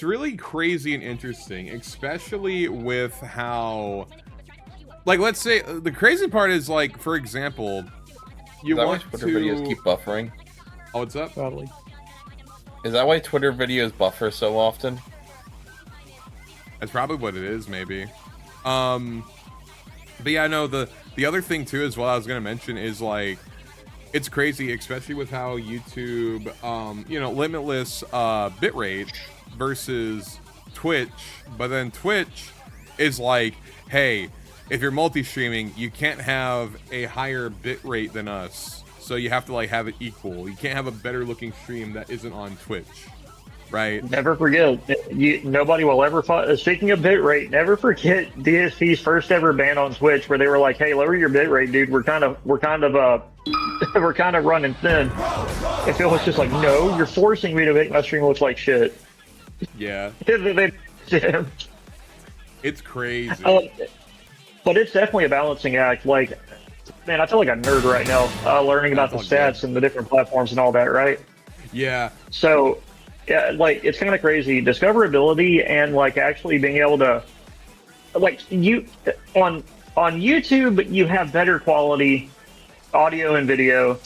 it's really crazy and interesting, especially with how, like, let's say the crazy part is, like, for example, you want Twitter to videos keep buffering? Oh, what's up? Probably. Is that why Twitter videos buffer so often? That's probably what it is, maybe. But yeah, no, the other thing too as well I was gonna mention is, like, it's crazy, especially with how YouTube, you know, limitless bitrate versus Twitch, but then Twitch is like, hey, if you're multi-streaming, you can't have a higher bitrate than us, so you have to, like, have it equal. You can't have a better looking stream that isn't on Twitch, right? Never forget, nobody will ever. Speaking of bitrate, never forget DSP's first ever ban on Twitch, where they were like, "Hey, lower your bitrate, dude. We're kind of we're kind of running thin." If it was just like, "No, you're forcing me to make my stream look like shit." Yeah, Yeah. it's crazy. But it's definitely a balancing act. Like, man, I feel like a nerd right now, learning about the stats and the different platforms and all that, right? Yeah. So, yeah, like, it's kind of crazy. Discoverability and, like, actually being able to, like, on YouTube, you have better quality audio and video,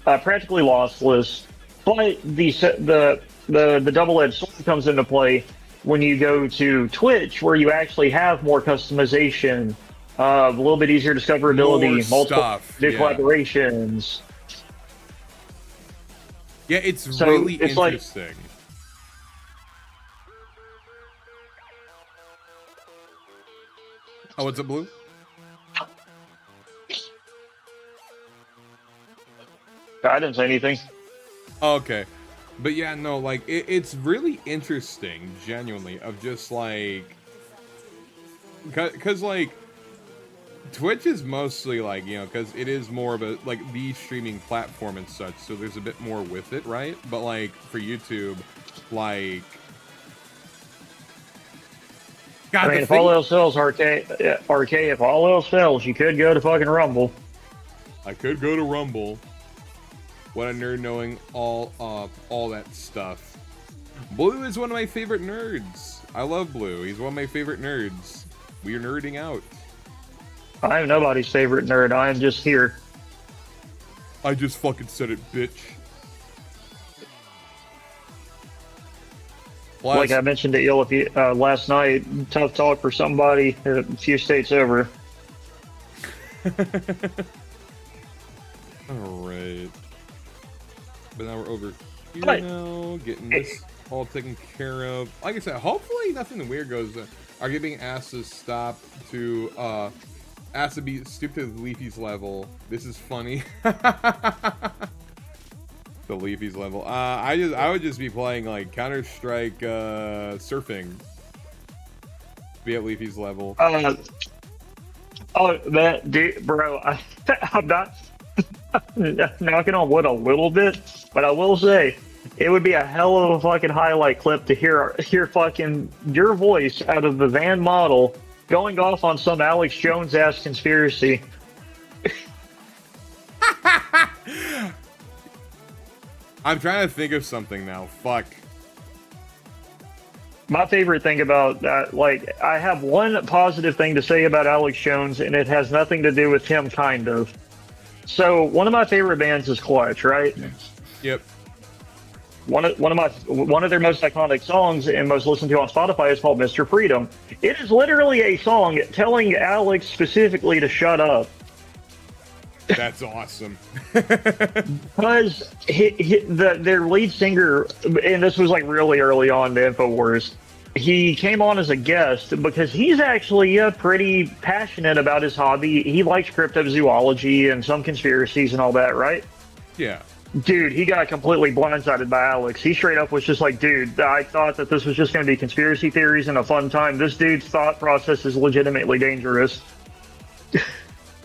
practically lossless. But the double-edged sword comes into play when you go to Twitch, where you actually have more customization, a little bit easier discoverability, multiple new collaborations. Yeah, it's really it's interesting. Like, oh, what's up, Blue? I didn't say anything. Okay. But yeah, no, like, it's really interesting, genuinely, of just, like, because, like, Twitch is mostly, like, you know, because it is more of a, like, the streaming platform and such, so there's a bit more with it, right? But, like, for YouTube, like, God, I mean, if all else fails, RK, if all else fails, you could go to fucking Rumble. I could go to Rumble. What a nerd, knowing all that stuff. Blue is one of my favorite nerds. I love Blue. He's one of my favorite nerds. We are nerding out. I am nobody's favorite nerd. I am just here. I just fucking said it, bitch. Like I mentioned to Eel last night, tough talk for somebody a few states over. Alright. But now we're over here now, getting this all taken care of. Like I said, hopefully nothing weird goes. Are getting asked to stop to asked to be stoop to the Leafy's level. This is funny. The Leafy's level. I would just be playing, like, Counter-Strike surfing. Be at Leafy's level. Oh, that dude, bro. I'm not knocking on wood a little bit, but I will say it would be a hell of a fucking highlight clip to hear fucking your voice out of the van model going off on some Alex Jones ass conspiracy. I'm trying to think of something now. Fuck. My favorite thing about that, like, I have one positive thing to say about Alex Jones, and it has nothing to do with him, kind of. So, one of my favorite bands is Clutch, right? Yep. One of their most iconic songs and most listened to on Spotify is called Mr. Freedom. It is literally a song telling Alex specifically to shut up. That's awesome. Because their lead singer, and this was like really early on the InfoWars, he came on as a guest because he's actually pretty passionate about his hobby. He likes cryptozoology and some conspiracies and all that, right? Yeah. Dude, he got completely blindsided by Alex. He straight up was just like, dude, I thought that this was just going to be conspiracy theories and a fun time. This dude's thought process is legitimately dangerous.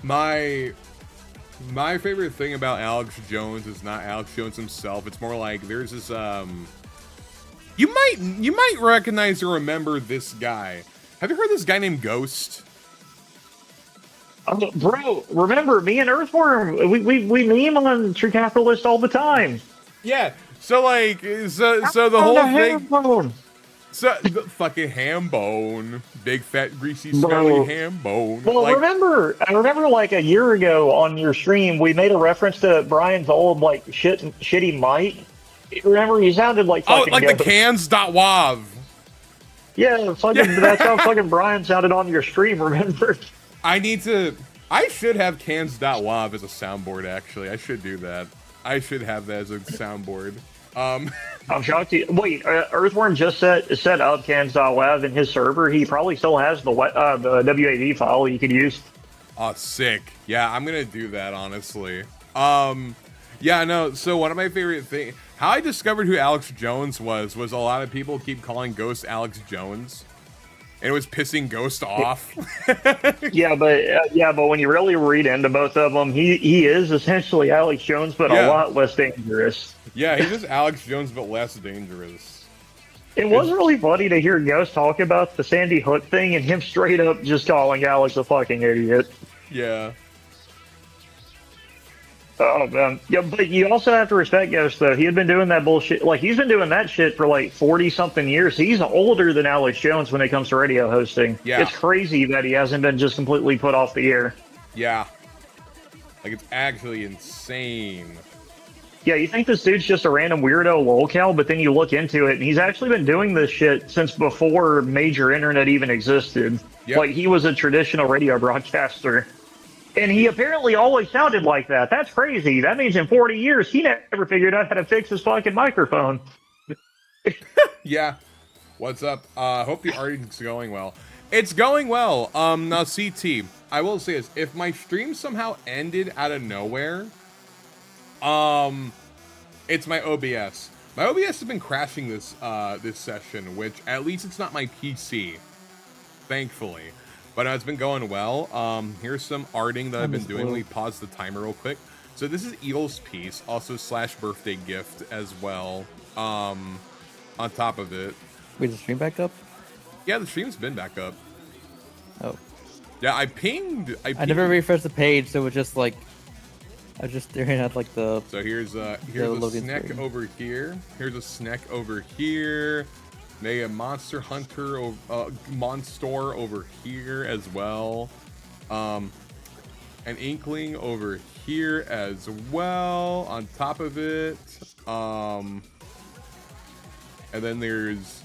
My favorite thing about Alex Jones is not Alex Jones himself. It's more like there's this you might recognize or remember this guy. Have you heard this guy named Ghost? Bro, remember me and Earthworm? We meme on True Capitalist all the time. Yeah. So like so the whole thing. So the fucking ham bone, big fat greasy Bro. smelly ham bone. Well, Like, I remember like a year ago on your stream, we made a reference to Brian's old like shitty mic. Remember, he sounded like oh, fucking like the Ghost. cans.wav. Yeah, fucking. That's how fucking Brian sounded on your stream. Remember? I should have cans.wav as a soundboard. Actually, I should do that. I should have that as a soundboard. I'm shocked. Wait, Earthworm just set up cans.wav in his server. He probably still has the WAV file you could use. Oh, sick. Yeah, I'm gonna do that, honestly. Yeah, no, so one of my favorite things, how I discovered who Alex Jones was a lot of people keep calling Ghost Alex Jones. And it was pissing Ghost off. Yeah, but when you really read into both of them, he is essentially Alex Jones, but Yeah. a lot less dangerous. Yeah, he's just Alex Jones, but less dangerous. It was really funny to hear Ghost talk about the Sandy Hook thing and him straight up just calling Alex a fucking idiot. Yeah. Oh man, yeah, but you also have to respect Ghost though. He had been doing that bullshit. Like he's been doing that shit for like 40 something years. He's older than Alex Jones when it comes to radio hosting. Yeah. It's crazy that he hasn't been just completely put off the air. Yeah. Like, it's actually insane. Yeah, you think this dude's just a random weirdo lolcow, but then you look into it, and he's actually been doing this shit since before major internet even existed. Yep. Like, he was a traditional radio broadcaster. And he apparently always sounded like that. That's crazy. That means in 40 years, he never figured out how to fix his fucking microphone. Yeah. What's up? Hope the arting's going well. It's going well. Now, CT, I will say this. If my stream somehow ended out of nowhere, it's my OBS. My OBS has been crashing this this session, which at least it's not my PC, thankfully. But it's been going well. Here's some arting that I've been doing. Let me pause the timer real quick. So this is Eagle's piece, also / birthday gift as well. On top of it. Wait, the stream back up? Yeah, the stream's been back up. Oh. Yeah, I pinged. I never refreshed the page, so it was just like I was just staring at like the. So here's a loading snack screen. over here. Here's a snack over here. Maybe a Monster Hunter Monster over here as well. An Inkling over here as well. On top of it, and then there's